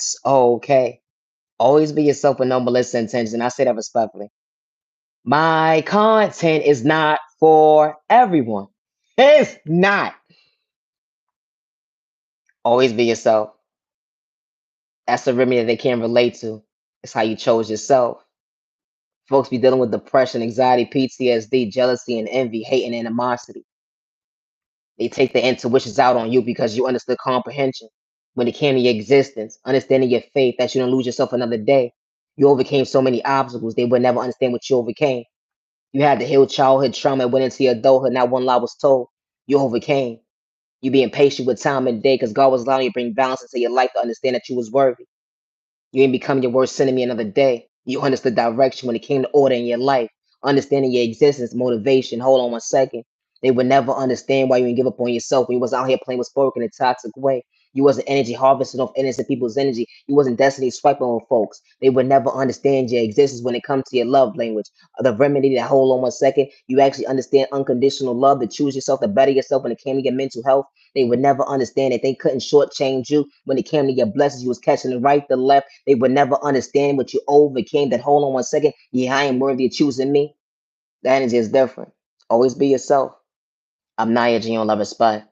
It's okay. Always be yourself with no malicious intention. I say that respectfully. My content is not for everyone. It's not. Always be yourself. That's the remedy that they can't relate to. It's how you chose yourself. Folks be dealing with depression, anxiety, PTSD, jealousy, and envy, hate, and animosity. They take their intuitions out on you because you understood comprehension. When it came to your existence, understanding your faith that you don't lose yourself another day. You overcame so many obstacles, they would never understand what you overcame. You had to heal childhood trauma and went into your adulthood. Not one lie was told. You overcame. You being patient with time and day because God was allowing you to bring balance into your life to understand that you was worthy. You ain't become your worst enemy another day. You understood direction when it came to order in your life, understanding your existence, motivation. Hold on one second. They would never understand why you didn't give up on yourself when you was out here playing with spark in a toxic way. You wasn't energy harvesting off innocent people's energy. You wasn't destiny swiping on folks. They would never understand your existence when it comes to your love language. The remedy that hold on one second, you actually understand unconditional love to choose yourself, to better yourself when it came to your mental health. They would never understand that they couldn't shortchange you when it came to your blessings. You was catching the right, the left. They would never understand what you overcame. That hold on one second. Yeah, I am worthy of choosing me. The energy is different. Always be yourself. I'm Naya G on Love and Spot.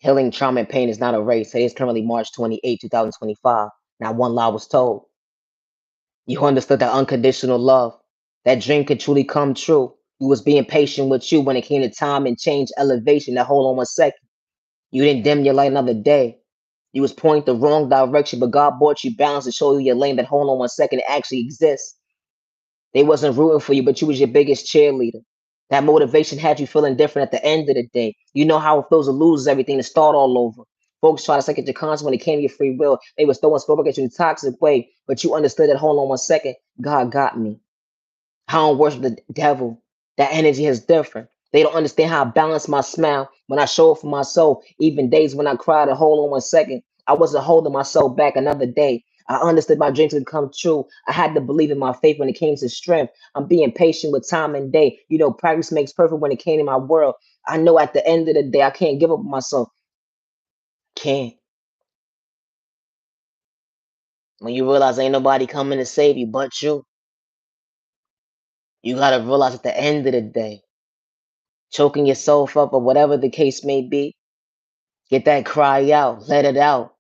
Healing trauma and pain is not a race. Today is currently March 28, 2025. Not one lie was told. You understood that unconditional love. That dream could truly come true. You was being patient with you when it came to time and change, elevation. That hold on one second. You didn't dim your light another day. You was pointing the wrong direction, but God brought you balance to show you your lane. That hold on one second, it actually exists. They wasn't rooting for you, but you was your biggest cheerleader. That motivation had you feeling different at the end of the day. You know how it feels to lose everything to start all over. Folks try to second your conscience when it came to your free will. They was throwing smoke at you in a toxic way, but you understood that hold on one second, God got me. I don't worship the devil. That energy is different. They don't understand how I balance my smile when I show up for my soul. Even days when I cry to hold on one second, I wasn't holding myself back another day. I understood my dreams would come true. I had to believe in my faith when it came to strength. I'm being patient with time and day. You know, practice makes perfect when it came to my world. I know at the end of the day, I can't give up on myself. Can't. When you realize ain't nobody coming to save you but you gotta realize at the end of the day, choking yourself up or whatever the case may be, get that cry out, let it out.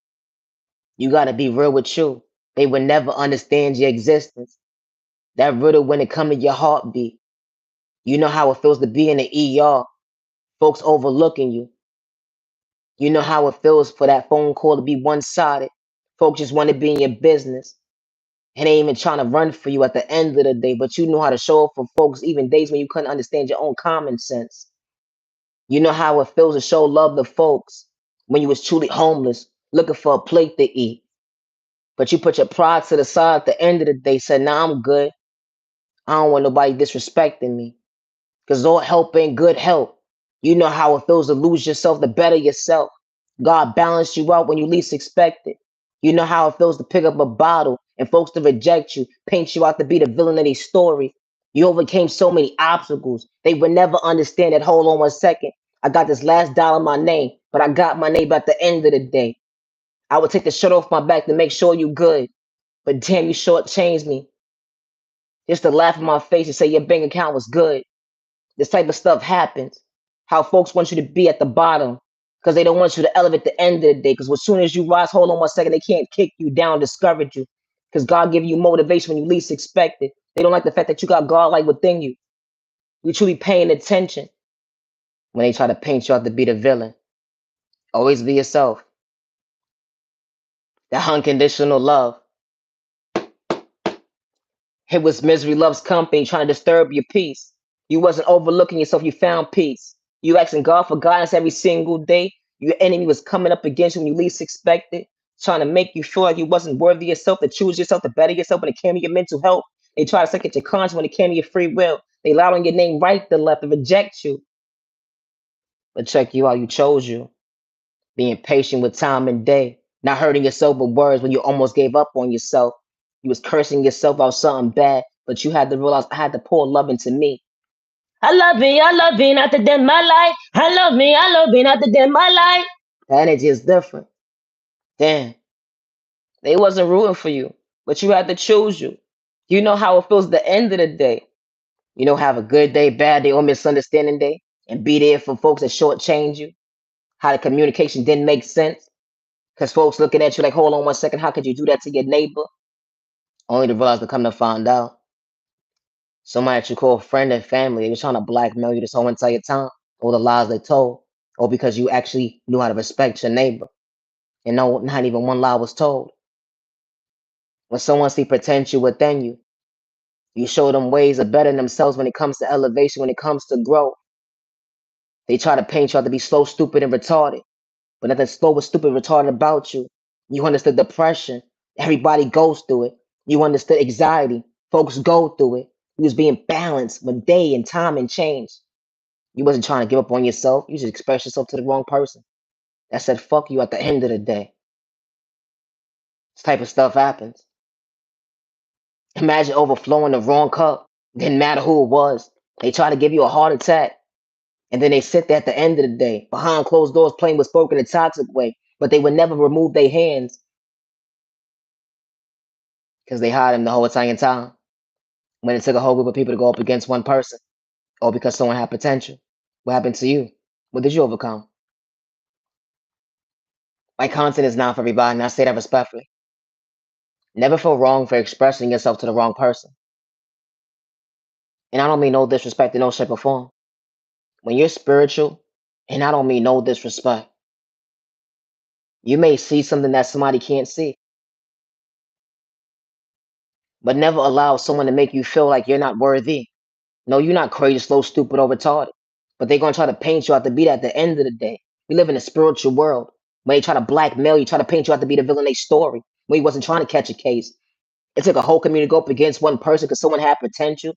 You got to be real with you. They would never understand your existence. That riddle when it come to your heartbeat. You know how it feels to be in the ER, folks overlooking you. You know how it feels for that phone call to be one-sided. Folks just want to be in your business and they ain't even trying to run for you at the end of the day, but you know how to show up for folks even days when you couldn't understand your own common sense. You know how it feels to show love to folks when you was truly homeless, looking for a plate to eat. But you put your pride to the side at the end of the day, said, nah, I'm good. I don't want nobody disrespecting me. Because all help ain't good help. You know how it feels to lose yourself, to better yourself. God balanced you out when you least expect it. You know how it feels to pick up a bottle and folks to reject you, paint you out to be the villain of their story. You overcame so many obstacles. They would never understand that. Hold on one second. I got this last dollar in my name, but I got my name at the end of the day. I would take the shirt off my back to make sure you good. But damn, you shortchanged me. Just to laugh in my face and say your bank account was good. This type of stuff happens. How folks want you to be at the bottom because they don't want you to elevate at the end of the day. Because as soon as you rise, hold on one second, they can't kick you down, discourage you. Because God give you motivation when you least expect it. They don't like the fact that you got God like within you. You truly paying attention when they try to paint you out to be the villain. Always be yourself. That unconditional love. It was misery loves company trying to disturb your peace. You wasn't overlooking yourself. You found peace. You asking God for guidance every single day. Your enemy was coming up against you when you least expected, trying to make you feel like you wasn't worthy of yourself, to choose yourself, to better yourself when it came to your mental health. They try to second your conscience when it came to your free will. They allowing your name right to left to reject you. But check you out. You chose you. Being patient with time and day. Not hurting yourself with words when you almost gave up on yourself. You was cursing yourself out something bad, but you had to realize I had to pour love into me. I love me, not to dim my light. I love me, not to dim my light. The energy is different. Damn. They wasn't rooting for you, but you had to choose you. You know how it feels at the end of the day. You know, have a good day, bad day, or misunderstanding day, and be there for folks that shortchange you. How the communication didn't make sense because folks looking at you like, hold on 1 second, how could you do that to your neighbor? Only to realize to come to find out somebody that you call friend and family, they was trying to blackmail you this whole entire time, or the lies they told, or because you actually knew how to respect your neighbor, and no, not even one lie was told. When someone see potential within you, you show them ways of bettering themselves when it comes to elevation, when it comes to growth. They try to paint you out to be slow, stupid, and retarded, but nothing slow, stupid, retarded about you. You understood depression. Everybody goes through it. You understood anxiety. Folks go through it. You was being balanced when day and time and change. You wasn't trying to give up on yourself. You just expressed yourself to the wrong person that said fuck you at the end of the day. This type of stuff happens. Imagine overflowing the wrong cup. Didn't matter who it was. They try to give you a heart attack. And then they sit there at the end of the day, behind closed doors, playing with spoken in a toxic way. But they would never remove their hands because they hide them the whole entire time. When it took a whole group of people to go up against one person, or because someone had potential. What happened to you? What did you overcome? My content is not for everybody, and I say that respectfully. Never feel wrong for expressing yourself to the wrong person. And I don't mean no disrespect in no shape or form. When you're spiritual, and I don't mean no disrespect, you may see something that somebody can't see, but never allow someone to make you feel like you're not worthy. No, you're not crazy, slow, stupid, or retarded. But they're gonna try to paint you out to be that at the end of the day. We live in a spiritual world. When they try to blackmail you, try to paint you out to be the villain of their story. When he wasn't trying to catch a case. It took a whole community to go up against one person because someone had potential.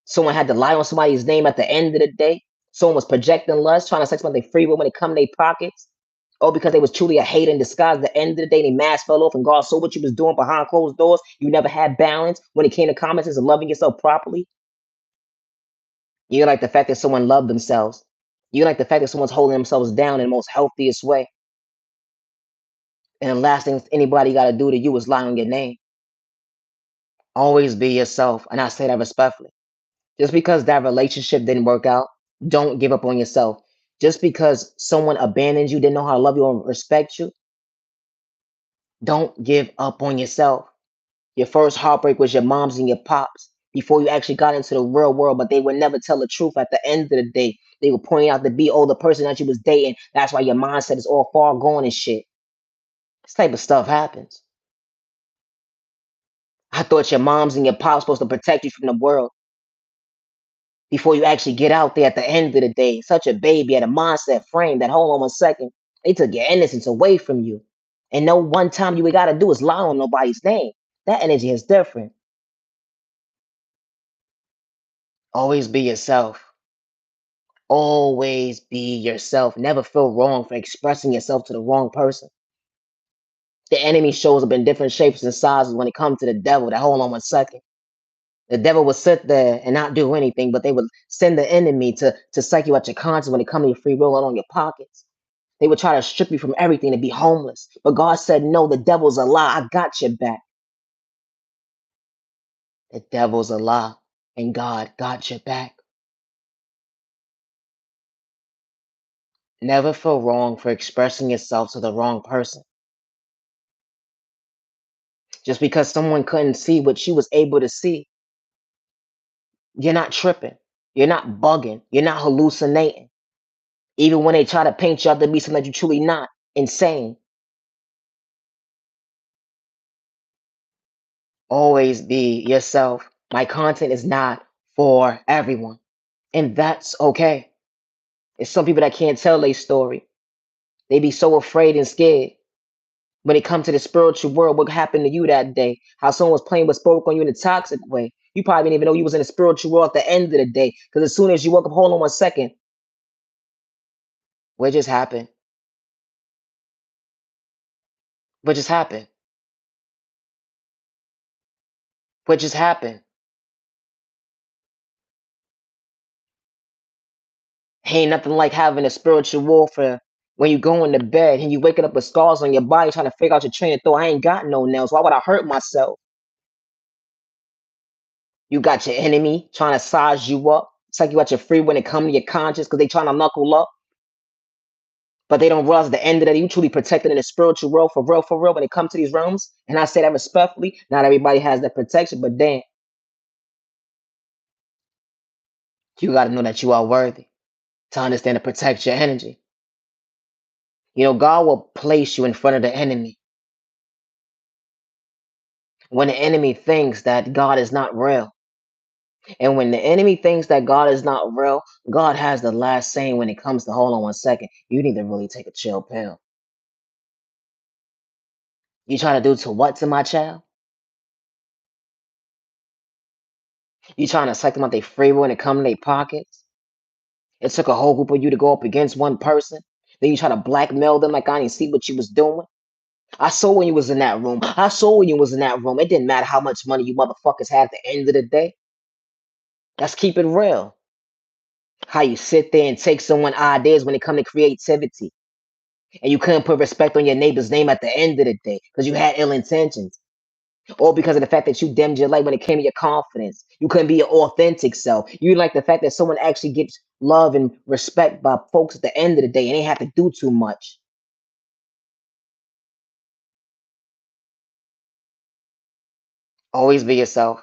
Someone had to lie on somebody's name at the end of the day. Someone was projecting lust, trying to sex something free will when it come in their pockets. Oh, because they was truly a hate in disguise. At the end of the day, they mask fell off and God saw what you was doing behind closed doors. You never had balance when it came to comments and loving yourself properly. You like the fact that someone loved themselves. You like the fact that someone's holding themselves down in the most healthiest way. And the last thing anybody got to do to you is lie on your name. Always be yourself. And I say that respectfully. Just because that relationship didn't work out, don't give up on yourself. Just because someone abandoned you, didn't know how to love you or respect you, don't give up on yourself. Your first heartbreak was your mom's and your pops before you actually got into the real world, but they would never tell the truth at the end of the day. They were pointing out to be, oh, the person that you was dating. That's why your mindset is all far gone and shit. This type of stuff happens. I thought your moms and your pops supposed to protect you from the world before you actually get out there at the end of the day. Such a baby at a mindset frame that hold on 1 second. They took your innocence away from you. And no one time you gotta do is lie on nobody's name. That energy is different. Always be yourself. Always be yourself. Never feel wrong for expressing yourself to the wrong person. The enemy shows up in different shapes and sizes when it comes to the devil. That hold on 1 second. The devil would sit there and not do anything, but they would send the enemy to psych you out your conscience when it comes to your free will and on your pockets. They would try to strip you from everything to be homeless. But God said, no, the devil's a lie. I got your back. The devil's a lie. And God got your back. Never feel wrong for expressing yourself to the wrong person. Just because someone couldn't see what you was able to see, you're not tripping. You're not bugging. You're not hallucinating. Even when they try to paint you out to be something that you're truly not, insane. Always be yourself. My content is not for everyone. And that's okay. It's some people that can't tell their story. They be so afraid and scared. When it comes to the spiritual world, what happened to you that day? How someone was playing but spoke on you in a toxic way. You probably didn't even know you was in the spiritual world at the end of the day. Because as soon as you woke up, hold on 1 second. What just happened? What just happened? What just happened? Ain't nothing like having a spiritual warfare. When you going to bed and you waking up with scars on your body trying to figure out your train of thought, I ain't got no nails. Why would I hurt myself? You got your enemy trying to size you up. It's like you got your free when it comes to your conscience because they trying to knuckle up. But they don't realize at the end of the day, you truly protected in the spiritual world for real, when it comes to these realms. And I say that respectfully. Not everybody has that protection, but damn, you got to know that you are worthy to understand to protect your energy. You know, God will place you in front of the enemy when the enemy thinks that God is not real. And when the enemy thinks that God is not real, God has the last saying when it comes to, hold on one second, you need to really take a chill pill. You trying to do to what to my child? You trying to psych them out their free will when it come to their pockets? It took a whole group of you to go up against one person. Then you try to blackmail them like I didn't see what you was doing. I saw when you was in that room. I saw when you was in that room. It didn't matter how much money you motherfuckers had at the end of the day. Let's keep it real. How you sit there and take someone's ideas when it come to creativity. And you couldn't put respect on your neighbor's name at the end of the day because you had ill intentions. Or because of the fact that you dimmed your light when it came to your confidence. You couldn't be your authentic self. You didn't like the fact that someone actually gets love and respect by folks at the end of the day and they have to do too much. Always be yourself.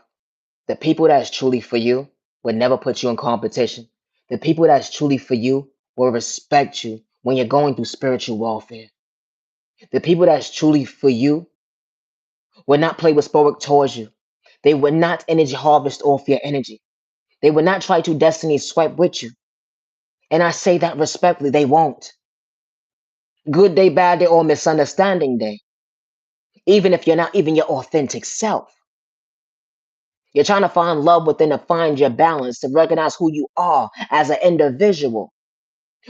The people that's truly for you will never put you in competition. The people that's truly for you will respect you when you're going through spiritual warfare. The people that's truly for you will not play with spirit towards you. They will not energy harvest off your energy. They will not try to destiny swipe with you. And I say that respectfully, they won't. Good day, bad day, or misunderstanding day. Even if you're not even your authentic self. You're trying to find love within to find your balance, to recognize who you are as an individual.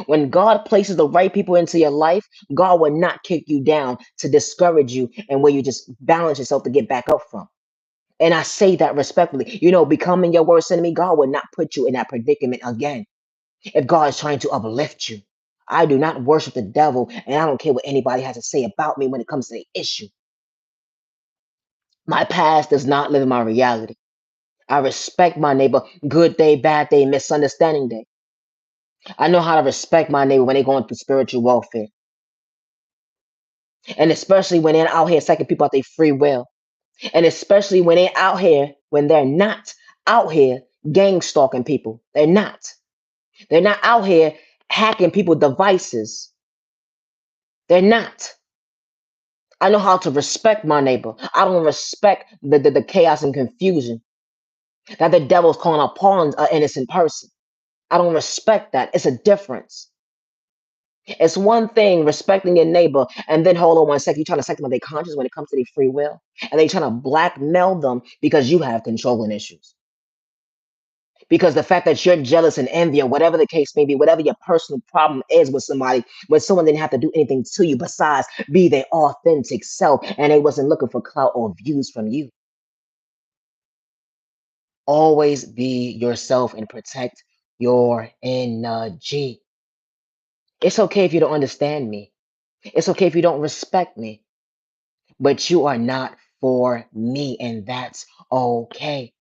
When God places the right people into your life, God will not kick you down to discourage you and where you just balance yourself to get back up from. And I say that respectfully. You know, becoming your worst enemy, God will not put you in that predicament again. If God is trying to uplift you, I do not worship the devil, and I don't care what anybody has to say about me when it comes to the issue. My past does not live in my reality. I respect my neighbor, good day, bad day, misunderstanding day. I know how to respect my neighbor when they're going through spiritual warfare. And especially when they're out here sucking people out their free will. And especially when they're out here, when they're not out here gang stalking people. They're not. They're not out here hacking people's devices. They're not. I know how to respect my neighbor. I don't respect the chaos and confusion that the devil's calling upon an innocent person. I don't respect that. It's a difference. It's one thing respecting your neighbor, and then hold on one second, you're trying to second their conscience when it comes to their free will, and they trying to blackmail them because you have controlling issues. Because the fact that you're jealous and envy, or whatever the case may be, whatever your personal problem is with somebody, when someone didn't have to do anything to you besides be their authentic self, and they wasn't looking for clout or views from you. Always be yourself and protect your energy. It's okay if you don't understand me. It's okay if you don't respect me, but you are not for me, and that's okay.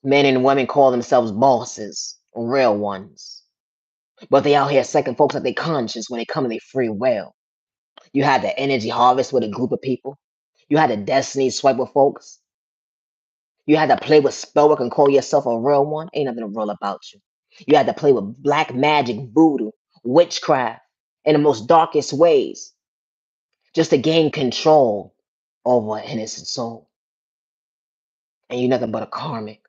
Men and women call themselves bosses, real ones, but they out here second folks at their conscience when they come to their free will. You had the energy harvest with a group of people. You had the destiny swipe with folks. You had to play with spellwork and call yourself a real one. Ain't nothing real about you. You had to play with black magic, voodoo, witchcraft in the most darkest ways just to gain control over an innocent soul. And you're nothing but a karmic.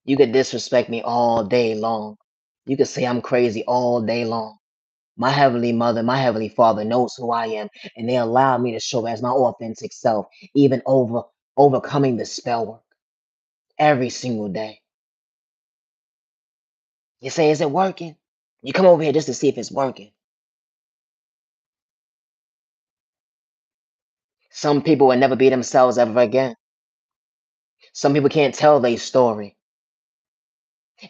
You could disrespect me all day long. You could say I'm crazy all day long. My heavenly mother, my heavenly father knows who I am, and they allow me to show as my authentic self, even overcoming the spell work every single day. You say, is it working? You come over here just to see if it's working. Some people will never be themselves ever again. Some people can't tell their story.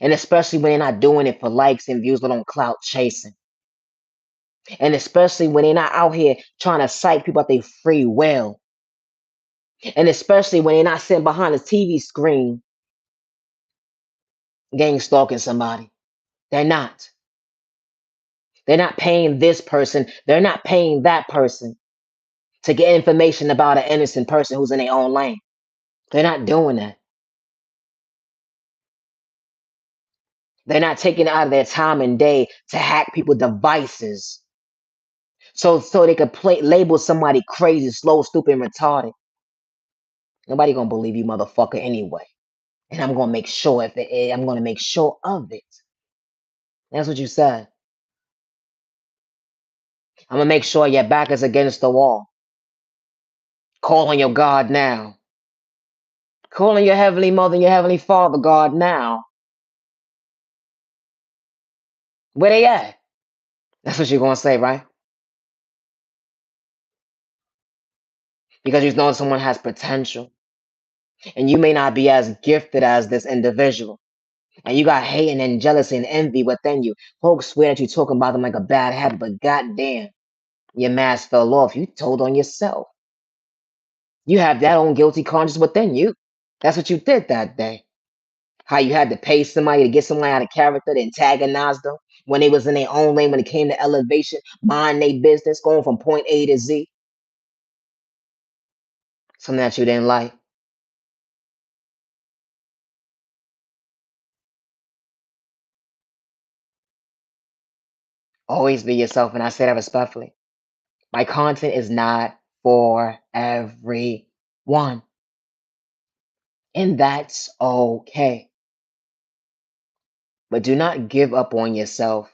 And especially when they're not doing it for likes and views, but on clout chasing. And especially when they're not out here trying to psych people out their free will. And especially when they're not sitting behind a TV screen gang stalking somebody. They're not. They're not paying this person. They're not paying that person to get information about an innocent person who's in their own lane. They're not doing that. They're not taking out of their time and day to hack people's devices. So they could label somebody crazy, slow, stupid, and retarded. Nobody gonna believe you, motherfucker, anyway. And I'm gonna make sure I'm gonna make sure of it. That's what you said. I'm gonna make sure your back is against the wall. Call on your God now. Call on your heavenly mother and your heavenly father, God, now. Where they at? That's what you're gonna say, right? Because you know someone has potential. And you may not be as gifted as this individual. And you got hating and jealousy and envy within you. Folks swear that you're talking about them like a bad habit, but goddamn, your mask fell off. You told on yourself. You have that own guilty conscience within you. That's what you did that day. How you had to pay somebody to get somebody out of character to antagonize them when they was in their own lane when it came to elevation, mind their business, going from point A to Z. Something that you didn't like. Always be yourself, and I say that respectfully. My content is not for everyone, and that's okay. But do not give up on yourself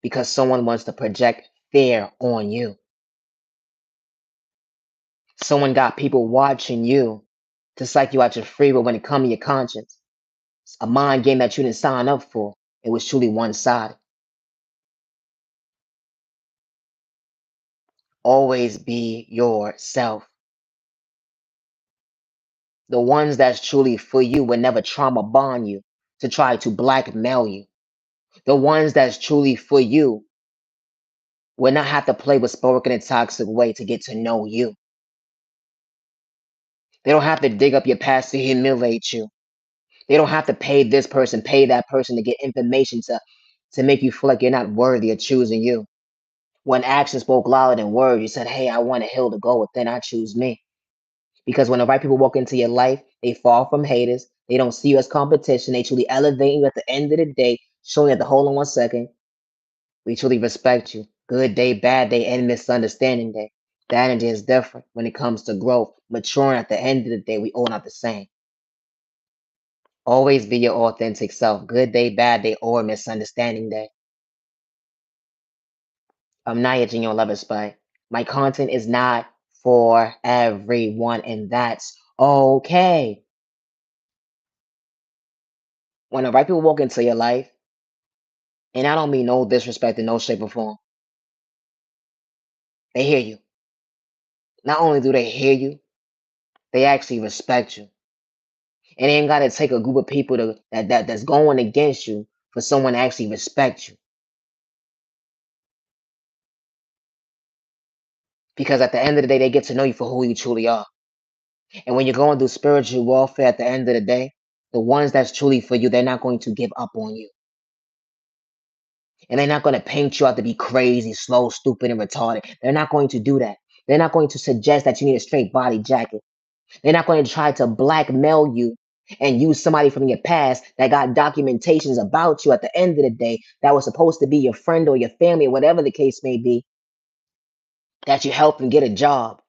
because someone wants to project fear on you. Someone got people watching you to psych you out your free will when it comes to your conscience. It's a mind game that you didn't sign up for. It was truly one sided. Always be yourself. The ones that's truly for you will never trauma bond you to try to blackmail you. The ones that's truly for you will not have to play with spoken in a toxic way to get to know you. They don't have to dig up your past to humiliate you. They don't have to pay this person, pay that person to get information to make you feel like you're not worthy of choosing you. When action spoke louder than words, you said, hey, I want a hill to go with, then I choose me. Because when the right people walk into your life, they fall from haters. They don't see you as competition. They truly elevate you at the end of the day, showing you that, hold on one second, we truly respect you. Good day, bad day, and misunderstanding day. The energy is different when it comes to growth. Maturing at the end of the day, we all not the same. Always be your authentic self. Good day, bad day, or misunderstanding day. I'm not hitting your love spike. My content is not for everyone, and that's okay. When the right people walk into your life, and I don't mean no disrespect in no shape or form, they hear you. Not only do they hear you, they actually respect you. And it ain't gotta take a group of people that's going against you for someone to actually respect you. Because at the end of the day, they get to know you for who you truly are. And when you're going through spiritual warfare at the end of the day, the ones that's truly for you, they're not going to give up on you. And they're not going to paint you out to be crazy, slow, stupid, and retarded. They're not going to do that. They're not going to suggest that you need a straight body jacket. They're not going to try to blackmail you and use somebody from your past that got documentations about you at the end of the day that was supposed to be your friend or your family or whatever the case may be, that you helped them get a job,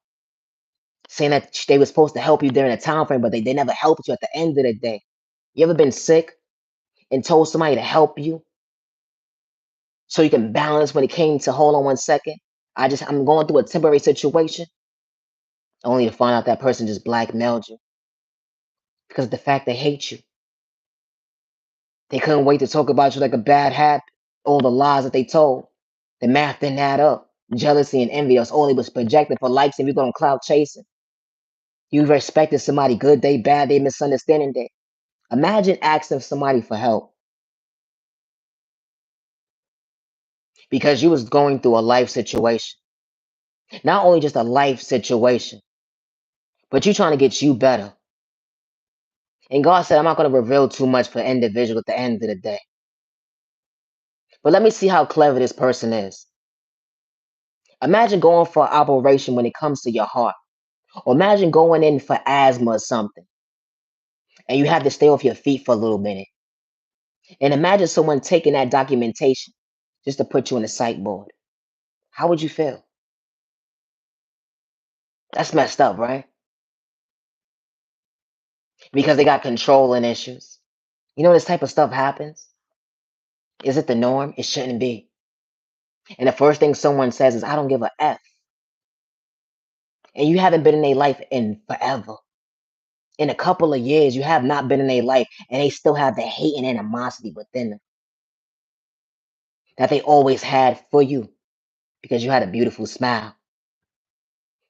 saying that they were supposed to help you during a time frame, but they never helped you at the end of the day. You ever been sick and told somebody to help you so you can balance when it came to, hold on one second, I'm going through a temporary situation, only to find out that person just blackmailed you because of the fact they hate you. They couldn't wait to talk about you like a bad habit, all the lies that they told. The math didn't add up. Jealousy and envy, that's all they was projecting for likes and you going cloud chasing. You respected somebody good day, bad day, misunderstanding day. Imagine asking somebody for help because you was going through a life situation. Not only just a life situation, but you trying to get you better. And God said, I'm not going to reveal too much for individual at the end of the day. But let me see how clever this person is. Imagine going for an operation when it comes to your heart. Or imagine going in for asthma or something. And you have to stay off your feet for a little minute. And imagine someone taking that documentation just to put you in a psych board. How would you feel? That's messed up, right? Because they got controlling issues. You know, this type of stuff happens. Is it the norm? It shouldn't be. And the first thing someone says is, I don't give a F. And you haven't been in their life in forever. In a couple of years, you have not been in their life, and they still have the hate and animosity within them that they always had for you because you had a beautiful smile,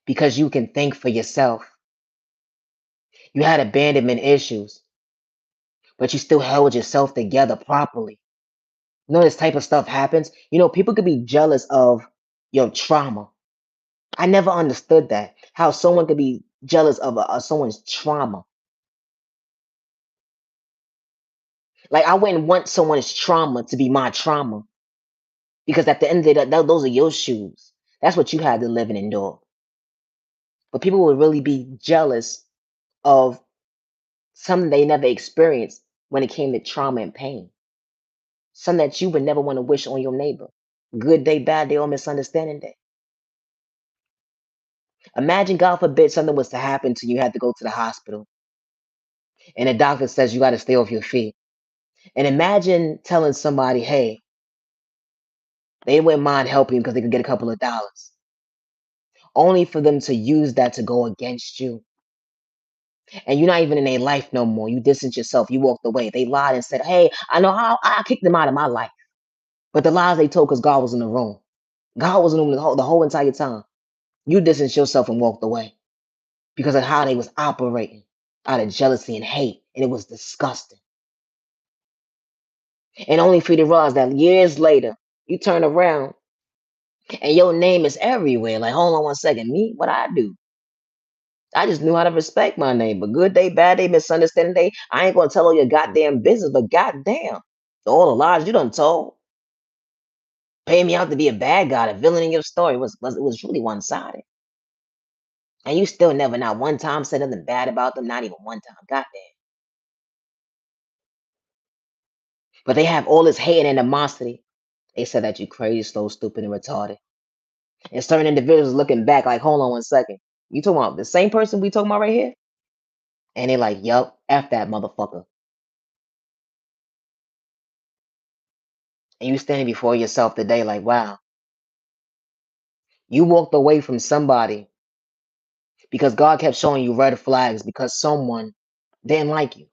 because you can think for yourself. You had abandonment issues, but you still held yourself together properly. You know, this type of stuff happens. You know, people could be jealous of your trauma. I never understood that. How someone could be jealous of someone's trauma. Like, I wouldn't want someone's trauma to be my trauma because at the end of the day, those are your shoes. That's what you had to live and endure. But people would really be jealous of something they never experienced when it came to trauma and pain. Something that you would never want to wish on your neighbor. Good day, bad day, or misunderstanding day. Imagine, God forbid, something was to happen to you, you had to go to the hospital, and the doctor says you got to stay off your feet. And imagine telling somebody, hey, they wouldn't mind helping you because they could get a couple of dollars, only for them to use that to go against you. And you're not even in their life no more. You distanced yourself. You walked away. They lied and said, hey, I know how I kicked them out of my life. But the lies they told because God was in the room. God was in the room the whole entire time. You distanced yourself and walked away because of how they was operating out of jealousy and hate. And it was disgusting. And only for you to realize that years later, you turn around and your name is everywhere. Like, hold on one second. Me? What I do? I just knew how to respect my name. But good day, bad day, misunderstanding day. I ain't gonna tell all your goddamn business, but goddamn. All the lies you done told. Paying me out to be a bad guy, the villain in your story was really one sided. And you still never not one time said nothing bad about them, not even one time. Goddamn. But they have all this hate and animosity. They said that you crazy, slow, stupid, and retarded. And certain individuals looking back like, hold on one second. You talking about the same person we talking about right here? And they like, yup, F that motherfucker. And you standing before yourself today like, wow, you walked away from somebody because God kept showing you red flags because someone didn't like you.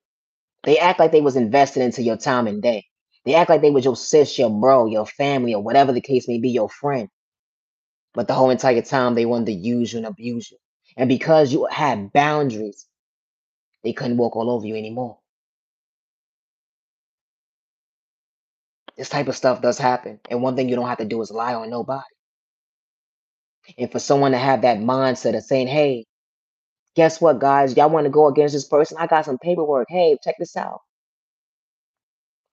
They act like they was invested into your time and day. They act like they was your sis, your bro, your family, or whatever the case may be, your friend. But the whole entire time they wanted to use you and abuse you. And because you had boundaries, they couldn't walk all over you anymore. This type of stuff does happen. And one thing you don't have to do is lie on nobody. And for someone to have that mindset of saying, hey, guess what, guys? Y'all want to go against this person? I got some paperwork. Hey, check this out.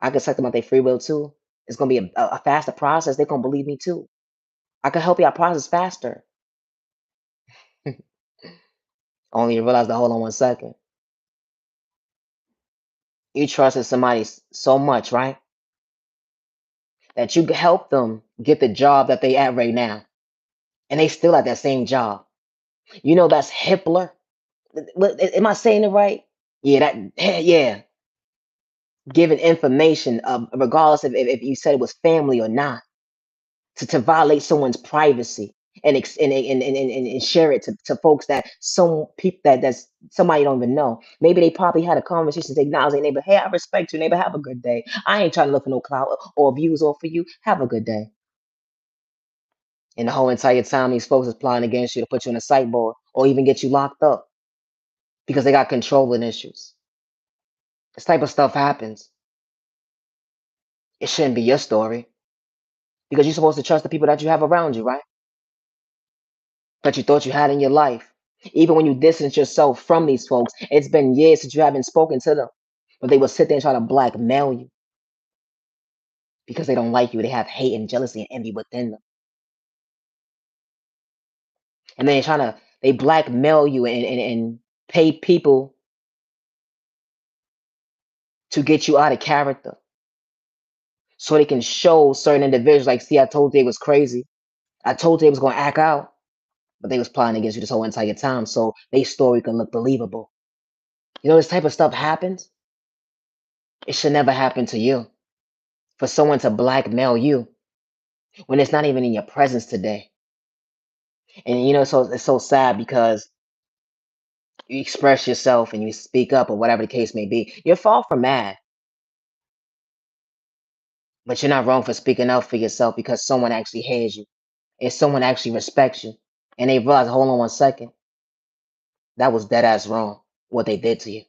I can set them out their free will too. It's going to be a faster process. They're going to believe me too. I can help y'all process faster. Only you realize that, hold on one second. You trusted somebody so much, right? That you could help them get the job that they at right now. And they still at that same job. You know that's Hitler. Am I saying it right? Yeah, that yeah. Giving information regardless if you said it was family or not, to violate someone's privacy and and share it to folks that some people that's somebody you don't even know. Maybe they probably had a conversation to acknowledge their neighbor. Hey, I respect you, neighbor. Have a good day. I ain't trying to look for no clout or views or for you. Have a good day. And the whole entire time these folks is plotting against you to put you in a psych board or even get you locked up because they got controlling issues. This type of stuff happens. It shouldn't be your story. because you're supposed to trust the people that you have around you, right? That you thought you had in your life. Even when you distance yourself from these folks, it's been years since you haven't spoken to them. But they will sit there and try to blackmail you because they don't like you. They have hate and jealousy and envy within them. And then they blackmail you and pay people to get you out of character so they can show certain individuals like, see, I told you they was crazy. I told you they was gonna act out, but they was plotting against you this whole entire time. So their story can look believable. You know, this type of stuff happens. It should never happen to you. For someone to blackmail you when it's not even in your presence today. And you know, so it's so sad because you express yourself and you speak up or whatever the case may be. You're far from mad, but you're not wrong for speaking up for yourself because someone actually hears you and someone actually respects you. And they realize, hold on 1 second, that was dead ass wrong what they did to you.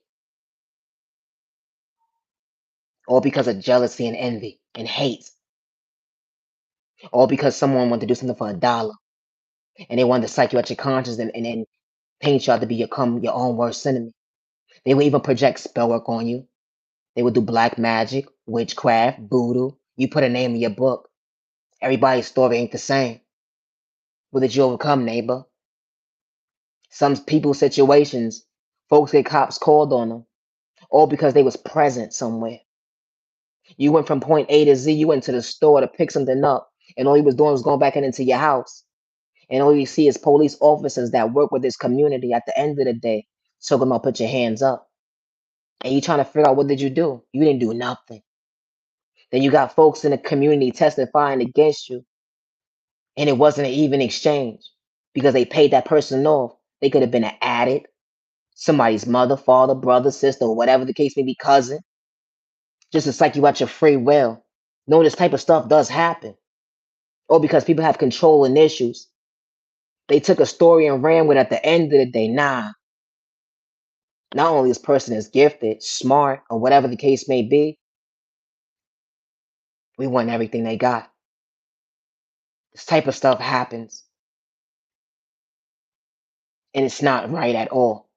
All because of jealousy and envy and hate. All because someone wanted to do something for $1 and they wanted to psych you out your conscience and paint you out to become your own worst enemy. They would even project spell work on you. They would do black magic, witchcraft, voodoo. You put a name in your book. Everybody's story ain't the same. What did you overcome, neighbor? Some people's situations, folks get cops called on them, all because they was present somewhere. You went from point A to Z, you went to the store to pick something up, and all you was doing was going back into your house. And all you see is police officers that work with this community at the end of the day. So come on, put your hands up. And you trying to figure out what did you do? You didn't do nothing. Then you got folks in the community testifying against you, and it wasn't an even exchange because they paid that person off. They could have been an addict, somebody's mother, father, brother, sister, or whatever the case may be, cousin, just to psych you out your free will. No, this type of stuff does happen. Or because people have control and issues. They took a story and ran with it at the end of the day. Nah, not only this person is gifted, smart, or whatever the case may be, we want everything they got. This type of stuff happens, and it's not right at all.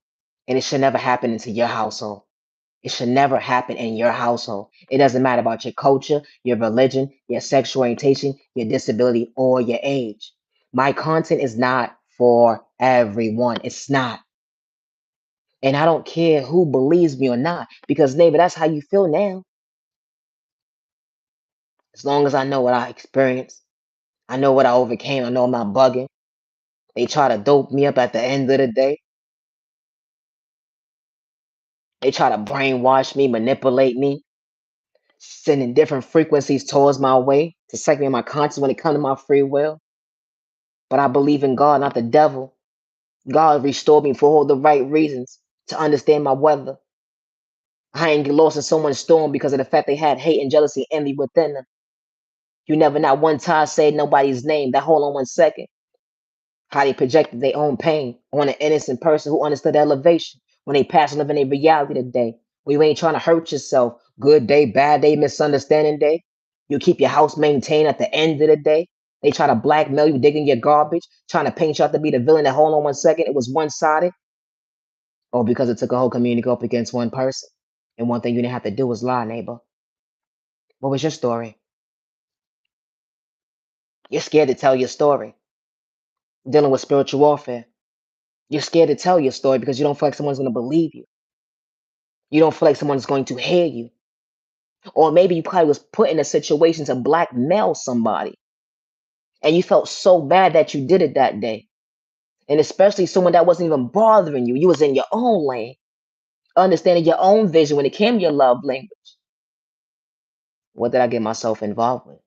And it should never happen into your household. It should never happen in your household. It doesn't matter about your culture, your religion, your sexual orientation, your disability, or your age. My content is not for everyone. It's not. And I don't care who believes me or not, because neighbor, that's how you feel now. As long as I know what I experienced, I know what I overcame, I know I'm not bugging. They try to dope me up at the end of the day. They try to brainwash me, manipulate me, sending different frequencies towards my way to psych me in my conscience when it comes to my free will. But I believe in God, not the devil. God restored me for all the right reasons to understand my weather. I ain't get lost in someone's storm because of the fact they had hate and jealousy and envy within them. You never not one time said nobody's name. That hold on 1 second. How they projected their own pain on an innocent person who understood elevation when they pass and live in a reality today. When you ain't trying to hurt yourself. Good day, bad day, misunderstanding day. You keep your house maintained at the end of the day. They try to blackmail you, digging your garbage, trying to paint you out to be the villain. That hold on 1 second, it was one sided. Oh, because it took a whole community to go up against one person. And one thing you didn't have to do was lie, neighbor. What was your story? You're scared to tell your story. Dealing with spiritual warfare. You're scared to tell your story because you don't feel like someone's going to believe you. You don't feel like someone's going to hear you. Or maybe you probably was put in a situation to blackmail somebody and you felt so bad that you did it that day. And especially someone that wasn't even bothering you. You was in your own lane, understanding your own vision when it came to your love language. What did I get myself involved with?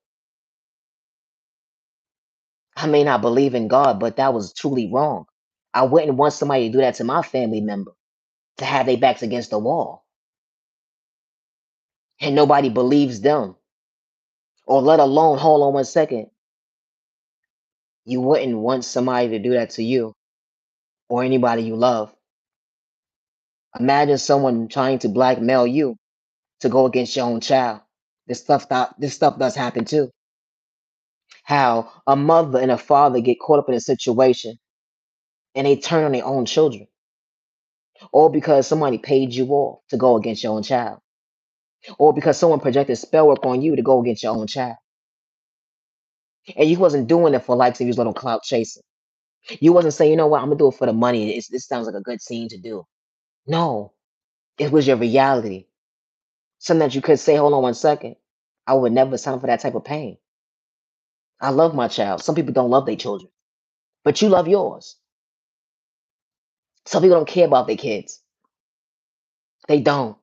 I may not believe in God, but that was truly wrong. I wouldn't want somebody to do that to my family member, to have their backs against the wall. And nobody believes them. Or let alone, hold on 1 second, you wouldn't want somebody to do that to you or anybody you love. Imagine someone trying to blackmail you to go against your own child. This stuff does happen too. How a mother and a father get caught up in a situation and they turn on their own children, all because somebody paid you off to go against your own child, or because someone projected spell work on you to go against your own child. And you wasn't doing it for likes of you was little clout chasing. You wasn't saying, you know what, I'm gonna do it for the money. This sounds like a good scene to do. No, it was your reality. Something that you could say, hold on 1 second. I would never sign for that type of pain. I love my child. Some people don't love their children, but you love yours. Some people don't care about their kids. They don't.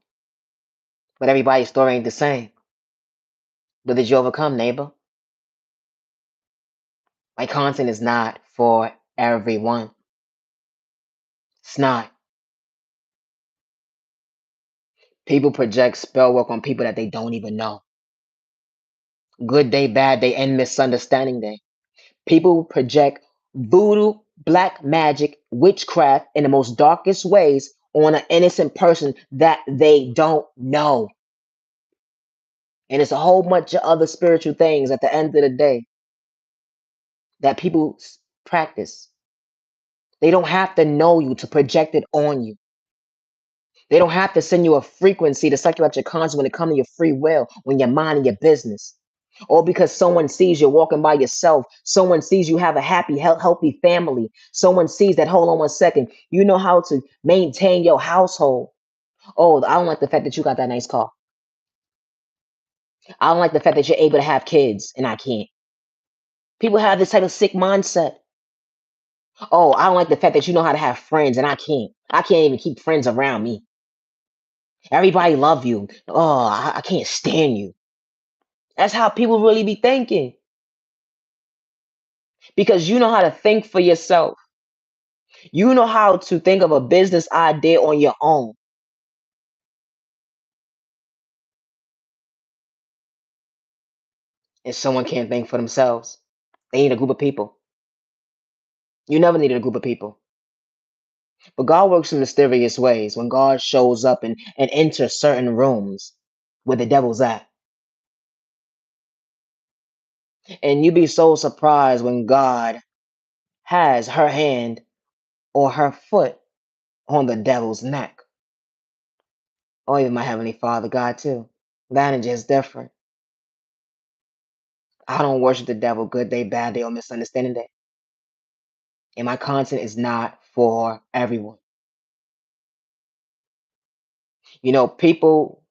But everybody's story ain't the same. But did you overcome, neighbor? My content is not for everyone. It's not. People project spell work on people that they don't even know. Good day, bad day, and misunderstanding day. People project voodoo, black magic, witchcraft in the most darkest ways on an innocent person that they don't know. And it's a whole bunch of other spiritual things at the end of the day that people practice. They don't have to know you to project it on you. They don't have to send you a frequency to suck you out your conscience when it comes to your free will, when you're minding your business. Or because someone sees you're walking by yourself, someone sees you have a happy, healthy family, someone sees that, hold on 1 second, you know how to maintain your household. Oh, I don't like the fact that you got that nice car. I don't like the fact that you're able to have kids and I can't. People have this type of sick mindset. Oh, I don't like the fact that you know how to have friends and I can't. I can't even keep friends around me. Everybody love you. Oh, I can't stand you. That's how people really be thinking. Because you know how to think for yourself. You know how to think of a business idea on your own. And someone can't think for themselves. They need a group of people. You never needed a group of people. But God works in mysterious ways when God shows up and enters certain rooms where the devil's at. And you be so surprised when God has her hand or her foot on the devil's neck. Or even my Heavenly Father, God, too. That is just different. I don't worship the devil good day, bad day, or misunderstanding day. And my content is not for everyone. You know, people,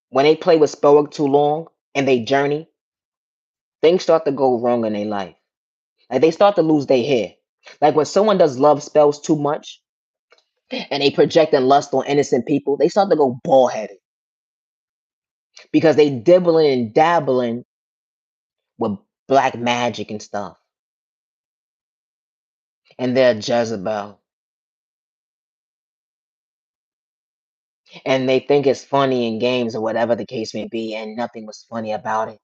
when they play with spell work too long and they journey, things start to go wrong in their life. Like they start to lose their hair. Like when someone does love spells too much and they project and lust on innocent people, they start to go bald headed because they dibbling and dabbling with black magic and stuff. And they're Jezebel. And they think it's funny in games or whatever the case may be, and nothing was funny about it.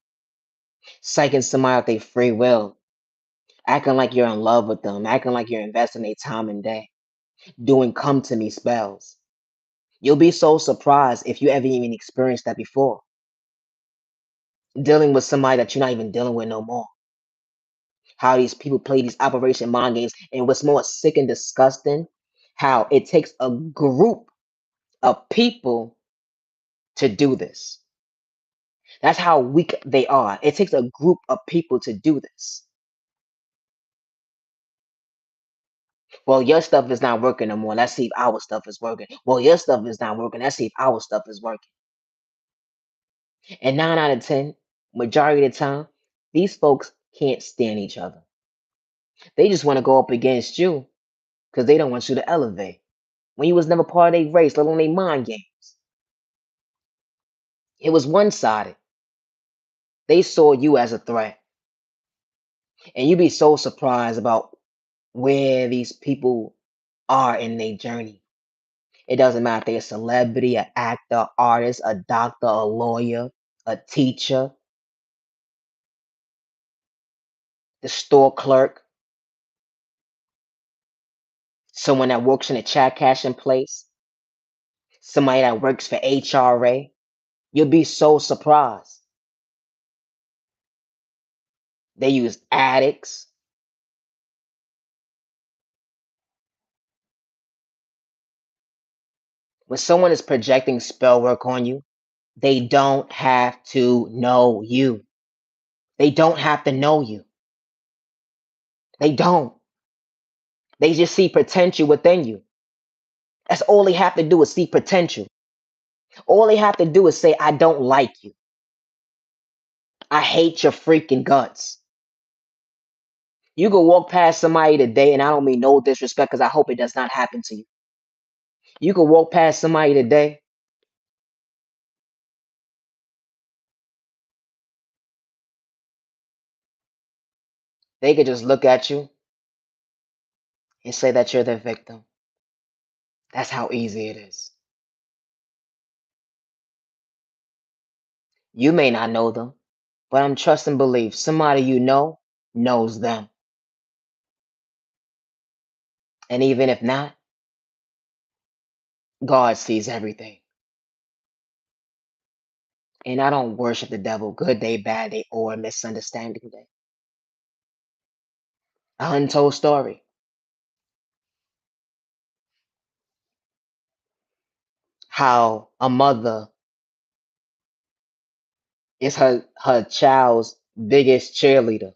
Psyching somebody out their free will, acting like you're in love with them, acting like you're investing their time and day, doing come to me spells. You'll be so surprised if you ever even experienced that before. Dealing with somebody that you're not even dealing with no more. How these people play these operation mind games, and what's more sick and disgusting, how it takes a group of people to do this. That's how weak they are. It takes a group of people to do this. Well, your stuff is not working no more. Let's see if our stuff is working. Well, your stuff is not working. Let's see if our stuff is working. And 9 out of 10, majority of the time, these folks can't stand each other. They just want to go up against you because they don't want you to elevate. When you was never part of their race, let alone their mind games. It was one-sided. They saw you as a threat. And you'd be so surprised about where these people are in their journey. It doesn't matter if they're a celebrity, an actor, artist, a doctor, a lawyer, a teacher, the store clerk, someone that works in a check cashing place, somebody that works for HRA. You'll be so surprised. They use addicts. When someone is projecting spell work on you, they don't have to know you. They don't have to know you. They don't. They just see potential within you. That's all they have to do is see potential. All they have to do is say, I don't like you. I hate your freaking guts. You can walk past somebody today, and I don't mean no disrespect because I hope it does not happen to you. You can walk past somebody today, they could just look at you and say that you're their victim. That's how easy it is. You may not know them, but I'm trust and believe somebody you know knows them. And even if not, God sees everything. And I don't worship the devil, good day, bad day, or misunderstanding day. A untold story. How a mother is her child's biggest cheerleader,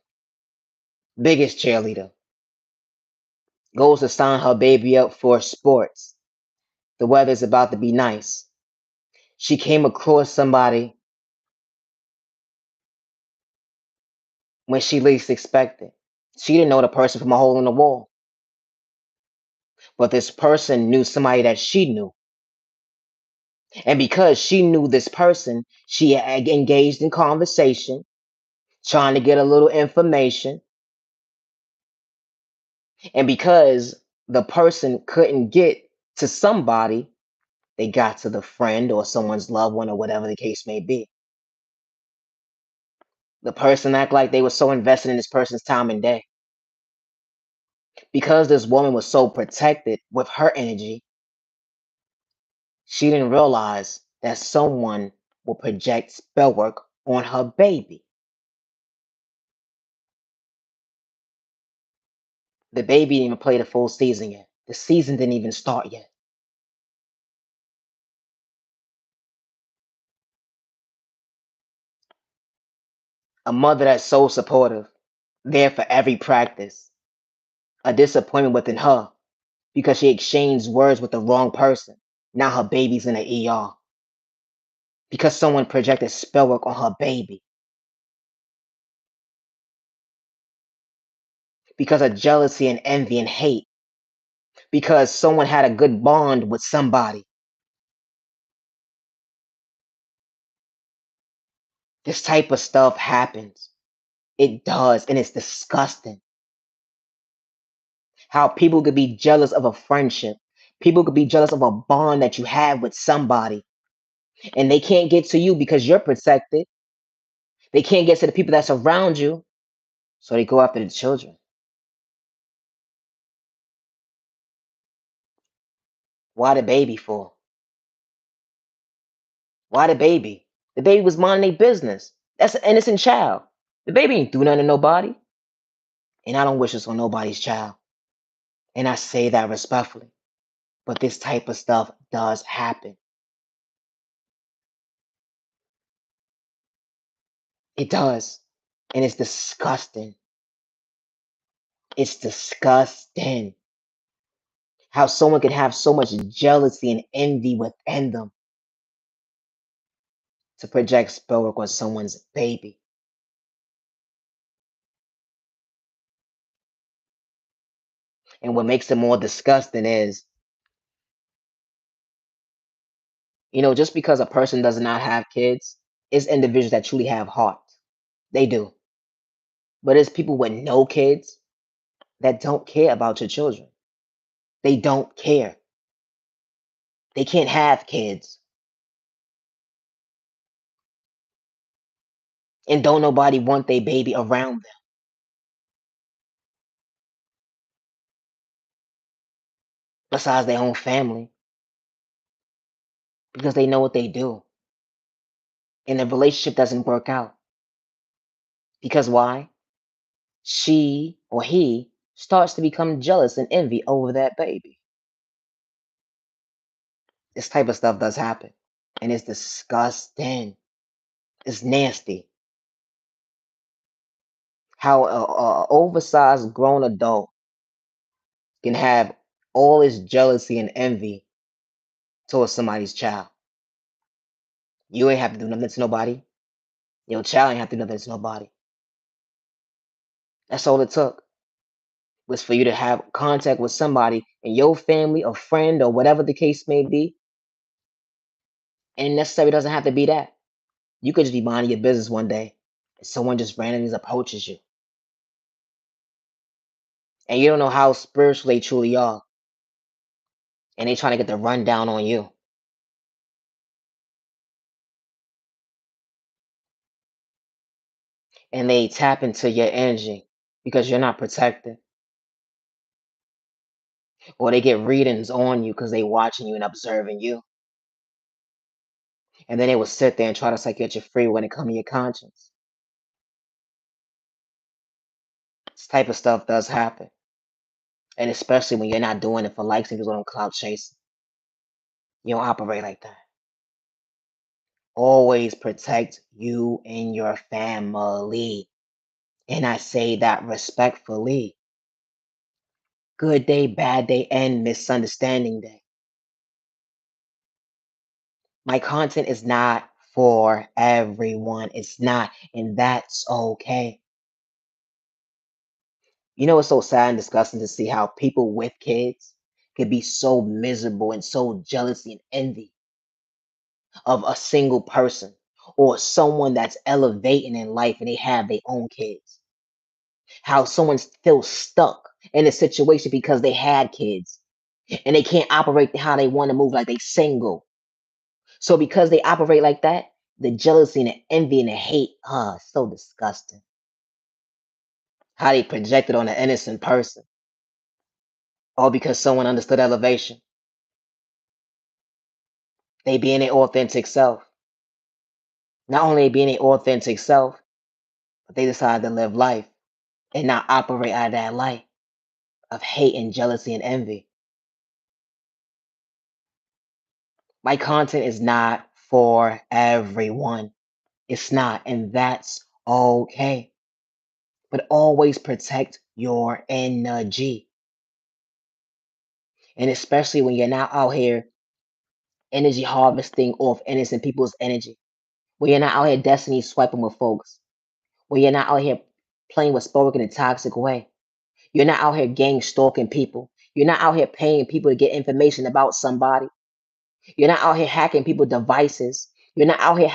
goes to sign her baby up for sports. The weather's about to be nice. She came across somebody when she least expected. She didn't know the person from a hole in the wall, but this person knew somebody that she knew. And because she knew this person, she engaged in conversation, trying to get a little information. And because the person couldn't get to somebody, they got to the friend or someone's loved one or whatever the case may be. The person act like they were so invested in this person's time and day. Because this woman was so protected with her energy, she didn't realize that someone will project spell work on her baby. The baby didn't even play the full season yet. The season didn't even start yet. A mother that's so supportive, there for every practice. A disappointment within her because she exchanged words with the wrong person. Now her baby's in the ER because someone projected spell work on her baby. Because of jealousy and envy and hate. Because someone had a good bond with somebody. This type of stuff happens. It does, and it's disgusting. How people could be jealous of a friendship. People could be jealous of a bond that you have with somebody, and they can't get to you because you're protected. They can't get to the people that's around you, so they go after the children. Why the baby for? Why the baby? The baby was minding their business. That's an innocent child. The baby ain't do nothing to nobody. And I don't wish this on nobody's child. And I say that respectfully. But this type of stuff does happen. It does. And it's disgusting. It's disgusting how someone can have so much jealousy and envy within them to project spell work on someone's baby. And what makes it more disgusting is, just because a person does not have kids, it's individuals that truly have heart. They do. But it's people with no kids that don't care about your children. They don't care. They can't have kids. And don't nobody want their baby around them besides their own family because they know what they do. And the relationship doesn't work out. Because why? she or he starts to become jealous and envy over that baby. This type of stuff does happen. And it's disgusting. It's nasty. How a oversized grown adult can have all this jealousy and envy towards somebody's child. You ain't have to do nothing to nobody. Your child ain't have to do nothing to nobody. That's all it took was for you to have contact with somebody in your family, a friend, or whatever the case may be. And necessarily doesn't have to be that. You could just be minding your business one day and someone just randomly approaches you. And you don't know how spiritual they truly are. And they trying to get the rundown on you. And they tap into your energy because you're not protected. Or they get readings on you because they watching you and observing you. And then they will sit there and try to psych you free when it comes to your conscience. This type of stuff does happen. And especially when you're not doing it for likes and just on cloud chasing. You don't operate like that. Always protect you and your family. And I say that respectfully. Good day, bad day, and misunderstanding day. My content is not for everyone. It's not, and that's okay. You know, it's so sad and disgusting to see how people with kids can be so miserable and so jealousy and envy of a single person or someone that's elevating in life and they have their own kids. How someone feels stuck in a situation because they had kids and they can't operate how they want to move like they single. So because they operate like that, the jealousy and the envy and the hate, so disgusting. How they project it on an innocent person, all because someone understood elevation. They being their authentic self. Not only being their authentic self, but they decide to live life and not operate out of that light of hate and jealousy and envy. My content is not for everyone. It's not, and that's okay. But always protect your energy. And especially when you're not out here energy harvesting off innocent people's energy. When you're not out here destiny swiping with folks. When you're not out here playing with spoken in a toxic way. You're not out here gang stalking people. You're not out here paying people to get information about somebody. You're not out here hacking people's devices. You're not out here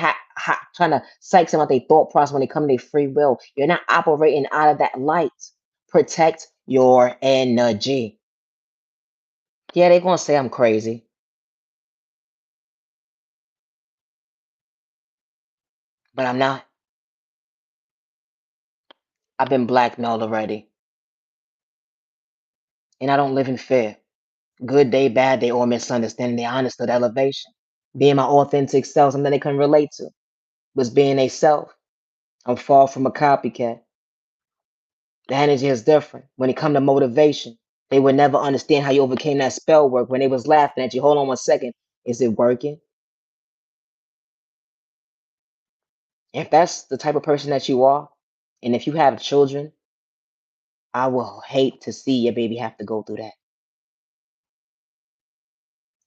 trying to psych some out their thought process when they come to their free will. You're not operating out of that light. Protect your energy. Yeah, they're gonna say I'm crazy, but I'm not. I've been blackmailed already, and I don't live in fear. Good day, bad day, or misunderstanding. They understood elevation. Being my authentic self, something they can relate to, was being a self. I'm far from a copycat. The energy is different. When it come to motivation, they would never understand how you overcame that spell work when they was laughing at you. Hold on 1 second. Is it working? If that's the type of person that you are, and if you have children, I will hate to see your baby have to go through that.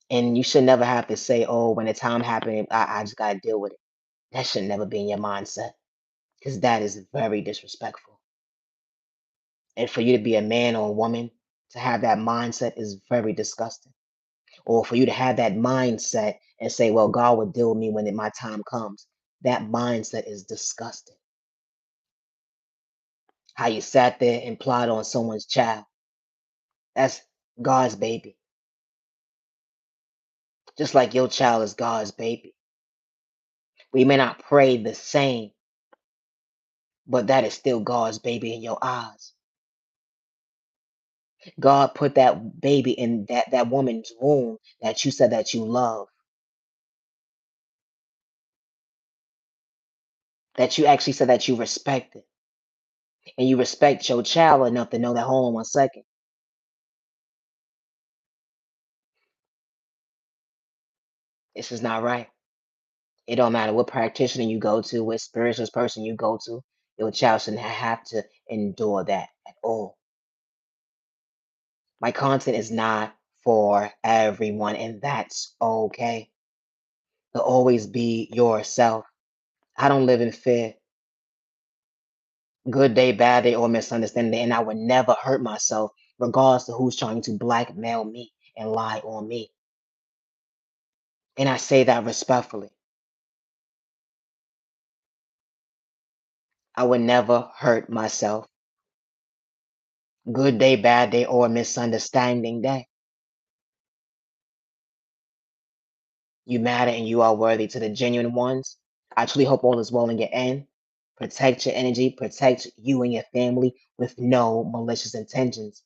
And you should never have to say, oh, when the time happened, I just got to deal with it. That should never be in your mindset because that is very disrespectful. And for you to be a man or a woman to have that mindset is very disgusting. Or for you to have that mindset and say, well, God will deal with me when my time comes. That mindset is disgusting. How you sat there and plotted on someone's child. That's God's baby. Just like your child is God's baby. We may not pray the same, but that is still God's baby in your eyes. God put that baby in that woman's womb that you said that you love, that you actually said that you respected. and you respect your child enough to know that, hold on one second, this is not right. It don't matter what practitioner you go to, what spiritualist person you go to, your child shouldn't have to endure that at all. My content is not for everyone, and that's okay. To always be yourself. I don't live in fear, good day, bad day, or misunderstanding, and I would never hurt myself, regardless of who's trying to blackmail me and lie on me. And I say that respectfully. I would never hurt myself, good day, bad day, or misunderstanding day. You matter and you are worthy to the genuine ones. I truly hope all is well in your end. Protect your energy, protect you and your family with no malicious intentions.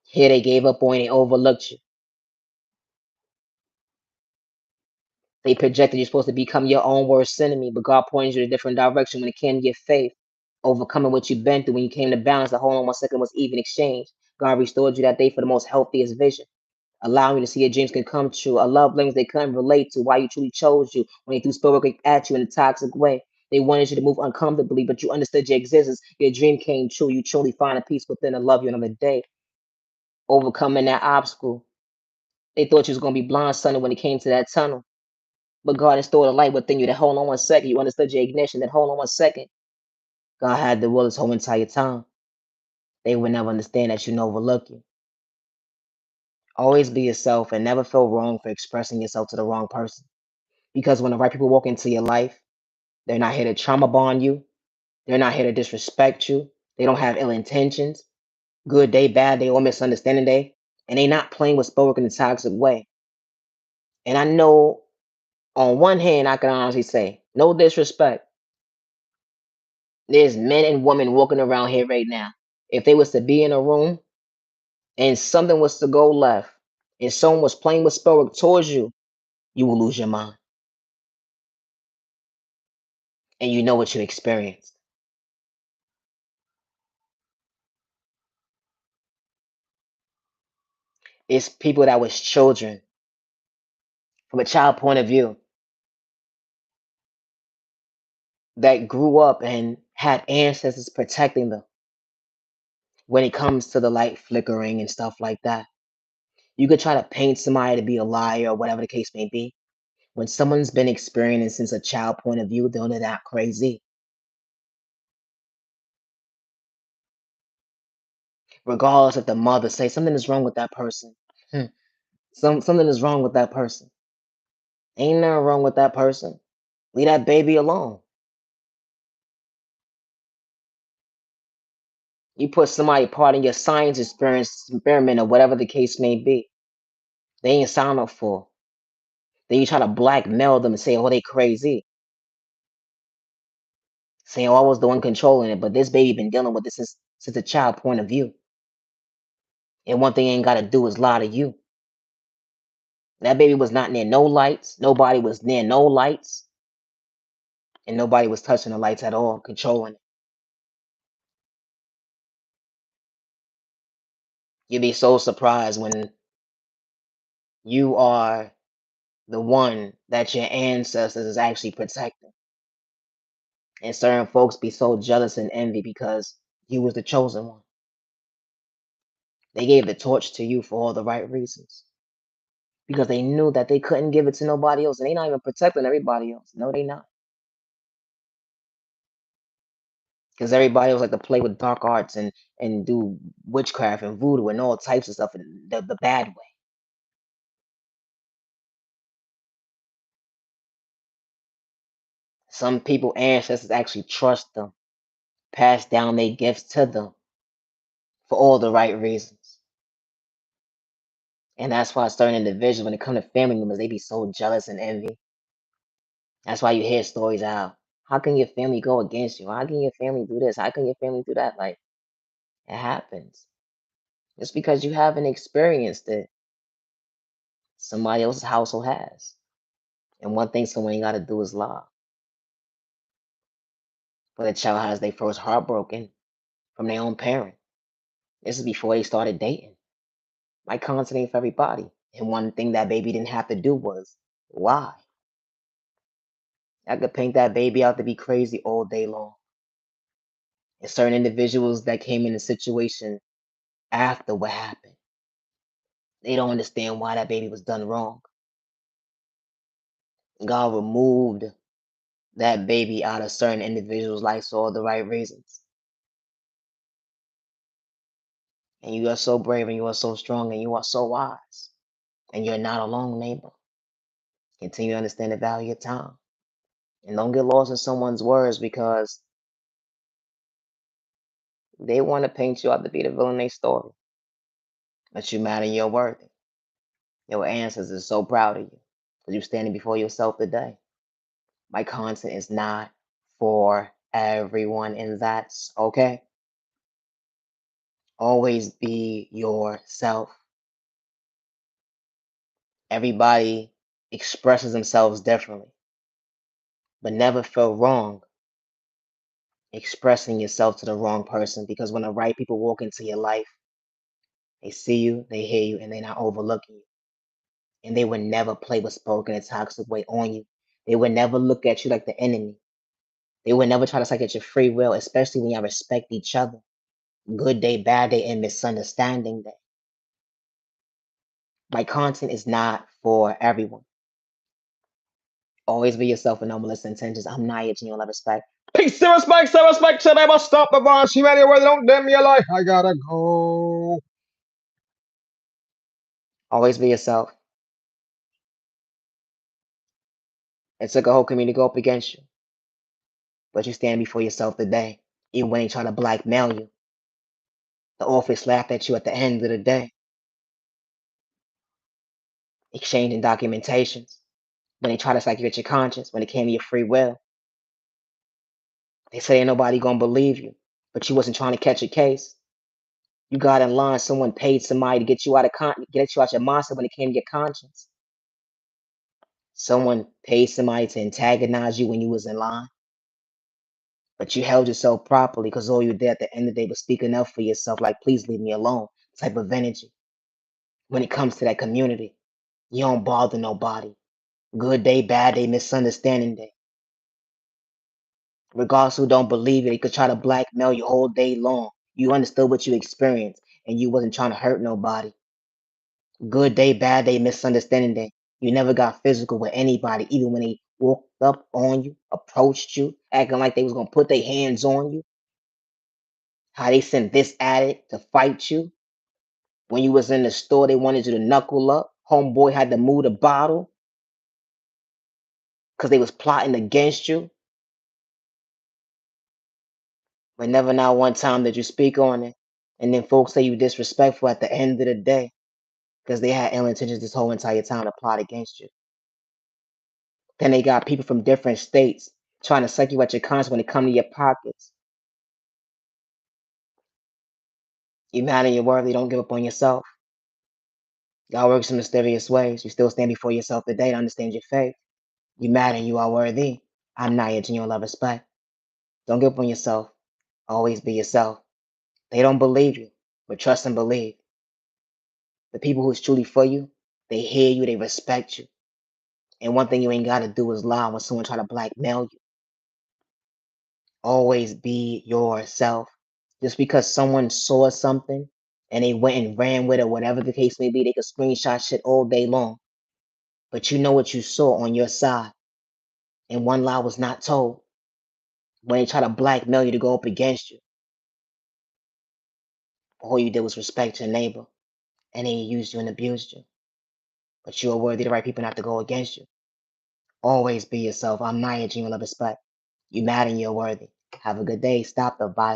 Here they gave up on you, they overlooked you. They projected you're supposed to become your own worst enemy, but God pointed you in a different direction when it came to your faith, overcoming what you've been through. When you came to balance, the hold on one second was even exchange. God restored you that day for the most healthiest vision, allowing you to see your dreams can come true. A love language they couldn't relate to, why you truly chose you when they threw spell work at you in a toxic way. They wanted you to move uncomfortably, but you understood your existence. Your dream came true. You truly find a peace within and love you another day, overcoming that obstacle. They thought you was gonna be blind sunny when it came to that tunnel. But God installed a light within you that hold on one second. You understood your ignition, that hold on one second. God had the will this whole entire time. They would never understand that you know overlook you. Always be yourself and never feel wrong for expressing yourself to the wrong person. Because when the right people walk into your life, they're not here to trauma bond you. They're not here to disrespect you. They don't have ill intentions. Good day, bad day, or misunderstanding day. And they not playing with spoken in a toxic way. And I know on one hand, I can honestly say, no disrespect. There's men and women walking around here right now. If they was to be in a room and something was to go left and someone was playing with spell work towards you, you will lose your mind. And you know what you experienced. It's people that was children from a child point of view that grew up and had ancestors protecting them when it comes to the light flickering and stuff like that. You could try to paint somebody to be a liar or whatever the case may be. When someone's been experiencing since a child point of view, they're not crazy. Regardless if the mother say something is wrong with that person. Hmm. Something is wrong with that person. Ain't nothing wrong with that person. Leave that baby alone. You put somebody part in your science experience experiment or whatever the case may be. They ain't signed up for. Then you try to blackmail them and say, oh, they crazy. Saying, oh, I was the one controlling it, but this baby been dealing with this since a child point of view. And one thing ain't gotta do is lie to you. That baby was not near no lights. Nobody was near no lights. And nobody was touching the lights at all, controlling it. You'd be so surprised when you are the one that your ancestors is actually protecting. And certain folks be so jealous and envy because you was the chosen one. They gave the torch to you for all the right reasons. Because they knew that they couldn't give it to nobody else. And they not even protecting everybody else. No, they not. Because everybody else like to play with dark arts and do witchcraft and voodoo and all types of stuff in the bad way. Some people ancestors actually trust them, pass down their gifts to them for all the right reasons. And that's why certain individuals, when it comes to family members, they be so jealous and envy. That's why you hear stories out. How can your family go against you? How can your family do this? How can your family do that? Like, it happens. Just because you haven't experienced it, somebody else's household has. And one thing someone ain't got to do is lie. when a child has their first heartbroken from their own parent. This is before they started dating. My content ain't for everybody. And one thing that baby didn't have to do was lie. I could paint that baby out to be crazy all day long. And certain individuals that came in the situation after what happened, they don't understand why that baby was done wrong. God removed that baby out of certain individuals' lives for all the right reasons. And you are so brave and you are so strong and you are so wise. And you're not alone, neighbor. Continue to understand the value of time. And don't get lost in someone's words because they want to paint you out to be the villain in their story. But you matter, you're worthy. Your ancestors are so proud of you because you're standing before yourself today. My content is not for everyone, and that's okay. Always be yourself. Everybody expresses themselves differently, but never feel wrong expressing yourself to the wrong person because when the right people walk into your life, they see you, they hear you, and they're not overlooking you. And they would never play with spoken a toxic way on you. They would never look at you like the enemy. They would never try to psych at your free will, especially when y'all respect each other. Good day, bad day, and misunderstanding day. My content is not for everyone. Always be yourself with no malicious intentions. I'm Naya, genuine love, respect. Peace and respect, should I must stop the violence, humanity, where they don't damn me alive. I gotta go. Always be yourself. It took a whole community to go up against you, but you stand before yourself today. Even when they try to blackmail you, the office laughed at you at the end of the day, exchanging documentations. When they try to psych you at your conscience, when it came to your free will, they say ain't nobody gonna believe you, but you wasn't trying to catch a case. You got in line. Someone paid somebody to get you out of get you out your mindset when it came to your conscience. Someone paid somebody to antagonize you when you was in line, but you held yourself properly because all you did at the end of the day was speaking up for yourself, like please leave me alone type of energy. When it comes to that community, you don't bother nobody. Good day, bad day, misunderstanding day. Regardless who don't believe it, they could try to blackmail you all day long. You understood what you experienced and you wasn't trying to hurt nobody. Good day, bad day, misunderstanding day. You never got physical with anybody, even when they walked up on you, approached you, acting like they was gonna put their hands on you. How they sent this addict to fight you. When you was in the store, they wanted you to knuckle up. Homeboy had to move the bottle because they was plotting against you. But never not one time did you speak on it. And then folks say you disrespectful at the end of the day because they had ill intentions this whole entire time to plot against you. Then they got people from different states trying to suck you at your conscience when it come to your pockets. You mad and you're worthy, don't give up on yourself. God works in mysterious ways. You still stand before yourself today to understand your faith. You mad and you are worthy. I'm not your genuine love, respect. Don't give up on yourself. Always be yourself. They don't believe you, but trust and believe. The people who's truly for you, they hear you, they respect you. And one thing you ain't gotta do is lie when someone try to blackmail you. Always be yourself. Just because someone saw something and they went and ran with it, whatever the case may be, they could screenshot shit all day long. But you know what you saw on your side, and one lie was not told. When they try to blackmail you to go up against you, all you did was respect your neighbor, and they used you and abused you. But you are worthy of the right people not to go against you. Always be yourself. I'm not your genuine love, respect. You mad and you're worthy. Have a good day. Stop the violence.